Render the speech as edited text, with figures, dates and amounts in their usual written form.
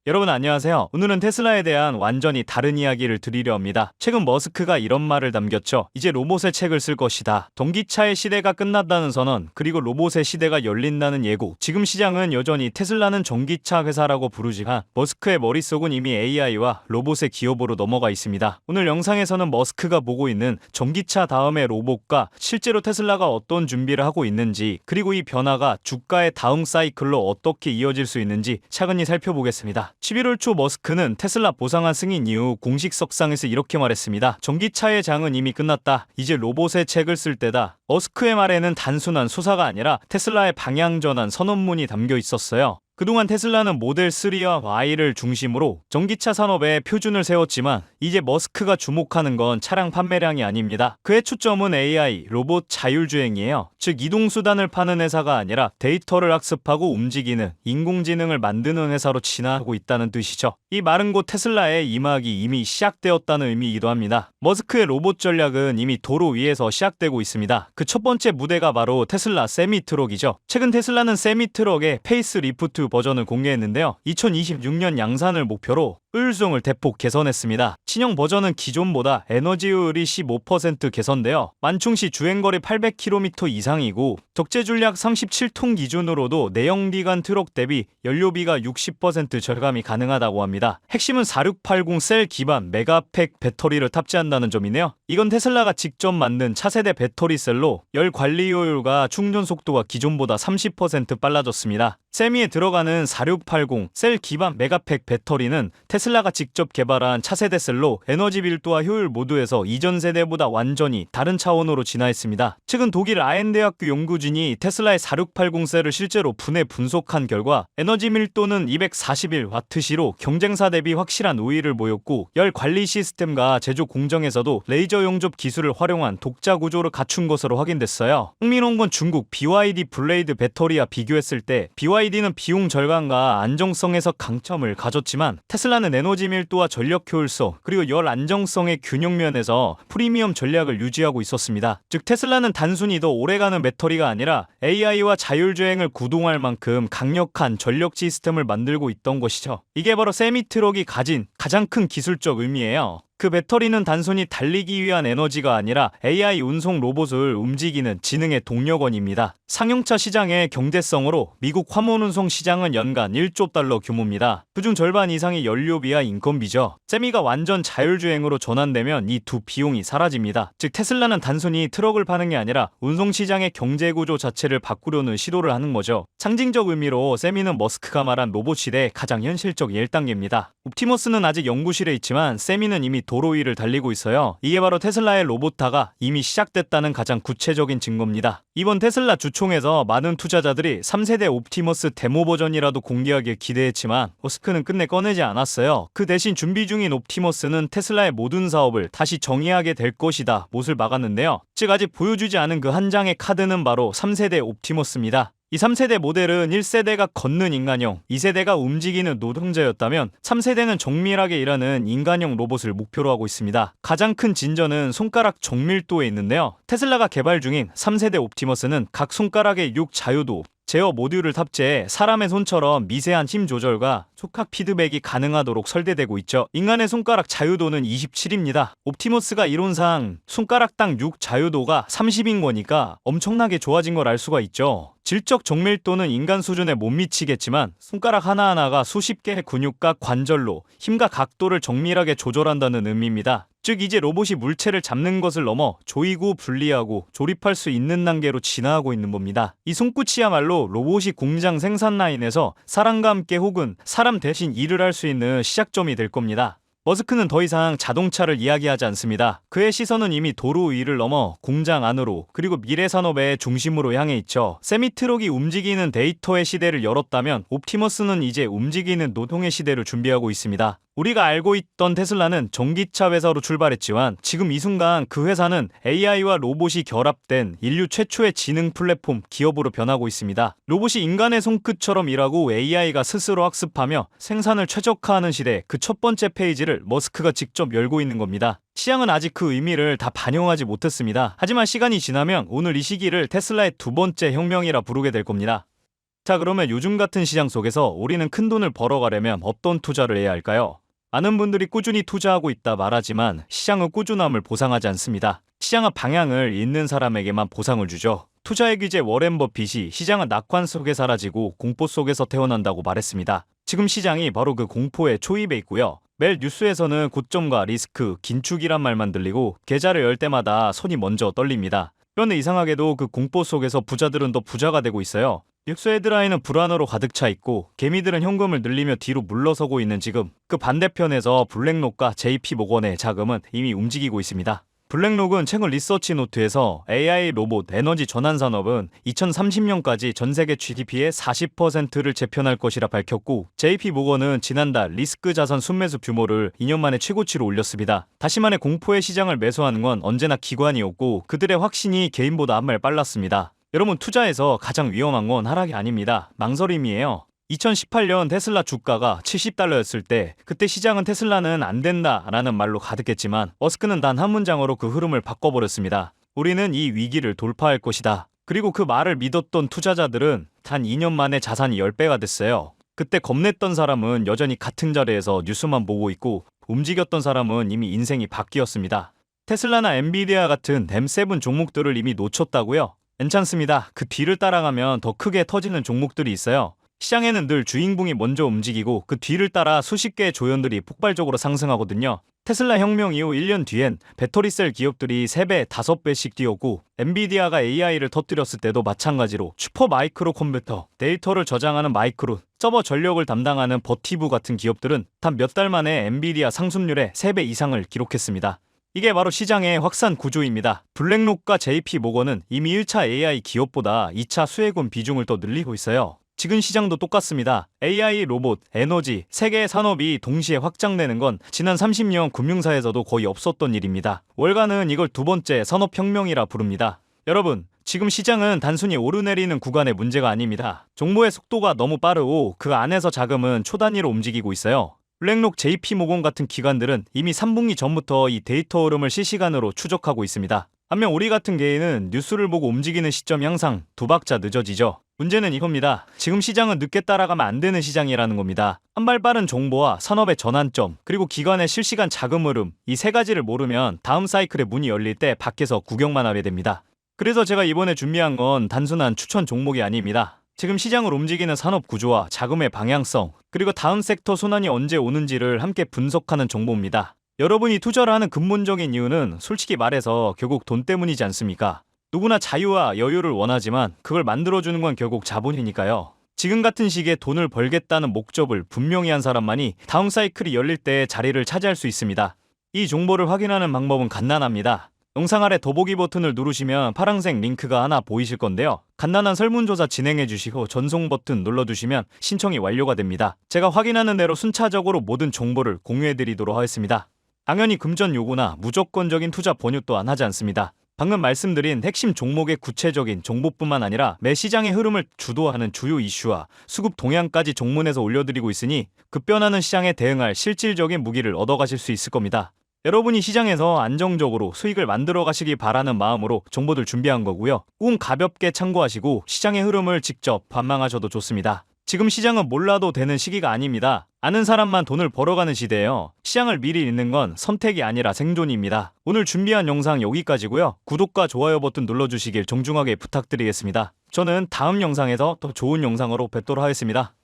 여러분 안녕하세요. 오늘은 테슬라에 대한 완전히 다른 이야기를 드리려 합니다. 최근 머스크가 이런 말을 남겼죠. 이제 로봇의 책을 쓸 것이다. 전기차의 시대가 끝났다는 선언, 그리고 로봇의 시대가 열린다는 예고. 지금 시장은 여전히 테슬라는 전기차 회사라고 부르지만 머스크의 머릿속은 이미 AI와 로봇의 기업으로 넘어가 있습니다. 오늘 영상에서는 머스크가 보고 있는 전기차 다음의 로봇과 실제로 테슬라가 어떤 준비를 하고 있는지, 그리고 이 변화가 주가의 다음 사이클로 어떻게 이어질 수 있는지 차근히 살펴보겠습니다. 11월 초 머스크는 테슬라 보상안 승인 이후 공식 석상에서 이렇게 말했습니다. 전기차의 장은 이미 끝났다. 이제 로봇의 책을 쓸 때다. 머스크의 말에는 단순한 수사가 아니라 테슬라의 방향전환 선언문이 담겨 있었어요. 그동안 테슬라는 모델 3와 Y를 중심으로 전기차 산업에 표준을 세웠지만 이제 머스크가 주목하는 건 차량 판매량이 아닙니다. 그의 초점은 AI, 로봇 자율주행이에요. 즉 이동수단을 파는 회사가 아니라 데이터를 학습하고 움직이는 인공지능을 만드는 회사로 진화하고 있다는 뜻이죠. 이 말은 곧 테슬라의 임하기 이미 시작되었다는 의미이기도 합니다. 머스크의 로봇 전략은 이미 도로 위에서 시작되고 있습니다. 그 첫 번째 무대가 바로 테슬라 세미트럭이죠. 최근 테슬라는 세미트럭의 페이스리프트 버전을 공개했는데요. 2026년 양산을 목표로 효율성을 대폭 개선했습니다. 신형 버전은 기존보다 에너지 효율이 15% 개선되어 만충시 주행거리 800km 이상이고 적재준량 37톤 기준으로도 내연기관 트럭 대비 연료비가 60% 절감이 가능하다고 합니다. 핵심은 4680 셀 기반 메가팩 배터리를 탑재한다는 점이네요. 이건 테슬라가 직접 만든 차세대 배터리 셀로 열 관리 효율과 충전 속도가 기존보다 30% 빨라졌습니다. 세미에 들어가는 4680 셀 기반 메가팩 배터리는 테슬라가 직접 개발한 차세대 셀로 에너지 밀도와 효율 모두에서 이전 세대보다 완전히 다른 차원으로 진화했습니다. 최근 독일 아헨대학교 연구진이 테슬라의 4680 셀을 실제로 분해 분석한 결과 에너지 밀도는 241W시로 경쟁사 대비 확실한 우위를 보였고 열 관리 시스템과 제조 공정에서도 레이저 용접 기술을 활용한 독자 구조를 갖춘 것으로 확인됐어요. 흥미로운 건 중국 BYD 블레이드 배터리와 비교했을 때 BYD는 비용 절감과 안정성에서 강점을 가졌지만 테슬라는 에너지 밀도와 전력 효율성 그리고 열 안정성의 균형면에서 프리미엄 전략을 유지하고 있었습니다. 즉 테슬라는 단순히 더 오래가는 배터리가 아니라 AI와 자율주행을 구동할 만큼 강력한 전력 시스템을 만들고 있던 것이죠. 이게 바로 세미트럭이 가진 가장 큰 기술적 의미예요. 그 배터리는 단순히 달리기 위한 에너지가 아니라 AI 운송 로봇을 움직이는 지능의 동력원입니다. 상용차 시장의 경제성으로 미국 화물운송 시장은 연간 1조 달러 규모입니다. 그중 절반 이상이 연료비와 인건비죠. 세미가 완전 자율주행으로 전환되면 이 두 비용이 사라집니다. 즉 테슬라는 단순히 트럭을 파는 게 아니라 운송시장의 경제구조 자체를 바꾸려는 시도를 하는 거죠. 상징적 의미로 세미는 머스크가 말한 로봇 시대의 가장 현실적 1단계입니다. 옵티머스는 아직 연구실에 있지만 세미는 이미 도로 위를 달리고 있어요. 이게 바로 테슬라의 로봇타가 이미 시작됐다는 가장 구체적인 증거입니다. 이번 테슬라 주총에서 많은 투자자들이 3세대 옵티머스 데모 버전이라도 공개하길 기대했지만 머스크는 끝내 꺼내지 않았어요. 그 대신 준비 중인 옵티머스는 테슬라의 모든 사업을 다시 정의하게 될 것이다 못을 막았는데요. 즉 아직 보여주지 않은 그 한 장의 카드는 바로 3세대 옵티머스입니다. 이 3세대 모델은 1세대가 걷는 인간형, 2세대가 움직이는 노동자였다면 3세대는 정밀하게 일하는 인간형 로봇을 목표로 하고 있습니다. 가장 큰 진전은 손가락 정밀도에 있는데요. 테슬라가 개발 중인 3세대 옵티머스는 각 손가락의 6 자유도, 제어 모듈을 탑재해 사람의 손처럼 미세한 힘 조절과 촉각 피드백이 가능하도록 설계되고 있죠. 인간의 손가락 자유도는 27입니다. 옵티머스가 이론상 손가락당 6 자유도가 30인 거니까 엄청나게 좋아진 걸 알 수가 있죠. 질적 정밀도는 인간 수준에 못 미치겠지만 손가락 하나하나가 수십 개의 근육과 관절로 힘과 각도를 정밀하게 조절한다는 의미입니다. 즉 이제 로봇이 물체를 잡는 것을 넘어 조이고 분리하고 조립할 수 있는 단계로 진화하고 있는 겁니다. 이 손끝이야말로 로봇이 공장 생산 라인에서 사람과 함께 혹은 사람 대신 일을 할 수 있는 시작점이 될 겁니다. 머스크는 더 이상 자동차를 이야기하지 않습니다. 그의 시선은 이미 도로 위를 넘어 공장 안으로 그리고 미래 산업의 중심으로 향해 있죠. 세미트럭이 움직이는 데이터의 시대를 열었다면 옵티머스는 이제 움직이는 노동의 시대를 준비하고 있습니다. 우리가 알고 있던 테슬라는 전기차 회사로 출발했지만 지금 이 순간 그 회사는 AI와 로봇이 결합된 인류 최초의 지능 플랫폼 기업으로 변하고 있습니다. 로봇이 인간의 손끝처럼 일하고 AI가 스스로 학습하며 생산을 최적화하는 시대 그 첫 번째 페이지를 머스크가 직접 열고 있는 겁니다. 시장은 아직 그 의미를 다 반영하지 못했습니다. 하지만 시간이 지나면 오늘 이 시기를 테슬라의 두 번째 혁명이라 부르게 될 겁니다. 자, 그러면 요즘 같은 시장 속에서 우리는 큰 돈을 벌어가려면 어떤 투자를 해야 할까요? 많은 분들이 꾸준히 투자하고 있다 말하지만 시장은 꾸준함을 보상하지 않습니다. 시장은 방향을 잇는 사람에게만 보상을 주죠. 투자의 귀재 워렌 버핏이 시장은 낙관 속에 사라지고 공포 속에서 태어난다고 말했습니다. 지금 시장이 바로 그 공포의 초입에 있고요. 매일 뉴스에서는 고점과 리스크, 긴축이란 말만 들리고 계좌를 열 때마다 손이 먼저 떨립니다. 그런데 이상하게도 그 공포 속에서 부자들은 더 부자가 되고 있어요. 뉴스 헤드라인은 불안으로 가득 차 있고 개미들은 현금을 늘리며 뒤로 물러서고 있는 지금, 그 반대편에서 블랙록과 JP모건의 자금은 이미 움직이고 있습니다. 블랙록은 최근 리서치 노트에서 AI 로봇 에너지 전환 산업은 2030년까지 전 세계 GDP의 40%를 재편할 것이라 밝혔고, JP모건은 지난달 리스크 자산 순매수 규모를 2년 만에 최고치로 올렸습니다. 다시 말해 공포의 시장을 매수하는 건 언제나 기관이었고 그들의 확신이 개인보다 한 발 빨랐습니다. 여러분, 투자에서 가장 위험한 건 하락이 아닙니다. 망설임이에요. 2018년 테슬라 주가가 $70였을 때 그때 시장은 테슬라는 안 된다라는 말로 가득했지만 머스크는 단 한 문장으로 그 흐름을 바꿔버렸습니다. 우리는 이 위기를 돌파할 것이다. 그리고 그 말을 믿었던 투자자들은 단 2년 만에 자산이 10배가 됐어요. 그때 겁냈던 사람은 여전히 같은 자리에서 뉴스만 보고 있고 움직였던 사람은 이미 인생이 바뀌었습니다. 테슬라나 엔비디아 같은 M7 종목들을 이미 놓쳤다고요? 괜찮습니다. 그 뒤를 따라가면 더 크게 터지는 종목들이 있어요. 시장에는 늘 주인공이 먼저 움직이고 그 뒤를 따라 수십 개의 조연들이 폭발적으로 상승하거든요. 테슬라 혁명 이후 1년 뒤엔 배터리셀 기업들이 3배, 5배씩 뛰었고 엔비디아가 AI를 터뜨렸을 때도 마찬가지로 슈퍼 마이크로 컴퓨터, 데이터를 저장하는 마이크론, 서버 전력을 담당하는 버티브 같은 기업들은 단 몇 달 만에 엔비디아 상승률의 3배 이상을 기록했습니다. 이게 바로 시장의 확산 구조입니다. 블랙록과 JP모건은 이미 1차 AI 기업보다 2차 수혜군 비중을 더 늘리고 있어요. 지금 시장도 똑같습니다. AI, 로봇, 에너지, 세 개의 산업이 동시에 확장되는 건 지난 30년 금융사에서도 거의 없었던 일입니다. 월가는 이걸 두 번째 산업혁명이라 부릅니다. 여러분, 지금 시장은 단순히 오르내리는 구간의 문제가 아닙니다. 정보의 속도가 너무 빠르고 그 안에서 자금은 초단위로 움직이고 있어요. 블랙록, JP모건 같은 기관들은 이미 3분기 전부터 이 데이터 흐름을 실시간으로 추적하고 있습니다. 반면 우리 같은 개인은 뉴스를 보고 움직이는 시점이 항상 두 박자 늦어지죠. 문제는 이겁니다. 지금 시장은 늦게 따라가면 안 되는 시장이라는 겁니다. 한 발 빠른 정보와 산업의 전환점, 그리고 기관의 실시간 자금 흐름, 이 세 가지를 모르면 다음 사이클의 문이 열릴 때 밖에서 구경만 하게 됩니다. 그래서 제가 이번에 준비한 건 단순한 추천 종목이 아닙니다. 지금 시장을 움직이는 산업 구조와 자금의 방향성, 그리고 다음 섹터 순환이 언제 오는지를 함께 분석하는 정보입니다. 여러분이 투자를 하는 근본적인 이유는 솔직히 말해서 결국 돈 때문이지 않습니까? 누구나 자유와 여유를 원하지만 그걸 만들어주는 건 결국 자본이니까요. 지금 같은 시기에 돈을 벌겠다는 목적을 분명히 한 사람만이 다음 사이클이 열릴 때 자리를 차지할 수 있습니다. 이 정보를 확인하는 방법은 간단합니다. 영상 아래 더보기 버튼을 누르시면 파란색 링크가 하나 보이실 건데요. 간단한 설문조사 진행해 주시고 전송 버튼 눌러주시면 신청이 완료가 됩니다. 제가 확인하는 대로 순차적으로 모든 정보를 공유해 드리도록 하겠습니다. 당연히 금전 요구나 무조건적인 투자 권유 또한 하지 않습니다. 방금 말씀드린 핵심 종목의 구체적인 정보뿐만 아니라 매 시장의 흐름을 주도하는 주요 이슈와 수급 동향까지 종문에서 올려드리고 있으니 급변하는 시장에 대응할 실질적인 무기를 얻어가실 수 있을 겁니다. 여러분이 시장에서 안정적으로 수익을 만들어 가시기 바라는 마음으로 정보들 준비한 거고요. 꼭 가볍게 참고하시고 시장의 흐름을 직접 관망하셔도 좋습니다. 지금 시장은 몰라도 되는 시기가 아닙니다. 아는 사람만 돈을 벌어가는 시대예요. 시장을 미리 읽는 건 선택이 아니라 생존입니다. 오늘 준비한 영상 여기까지고요. 구독과 좋아요 버튼 눌러주시길 정중하게 부탁드리겠습니다. 저는 다음 영상에서 더 좋은 영상으로 뵙도록 하겠습니다.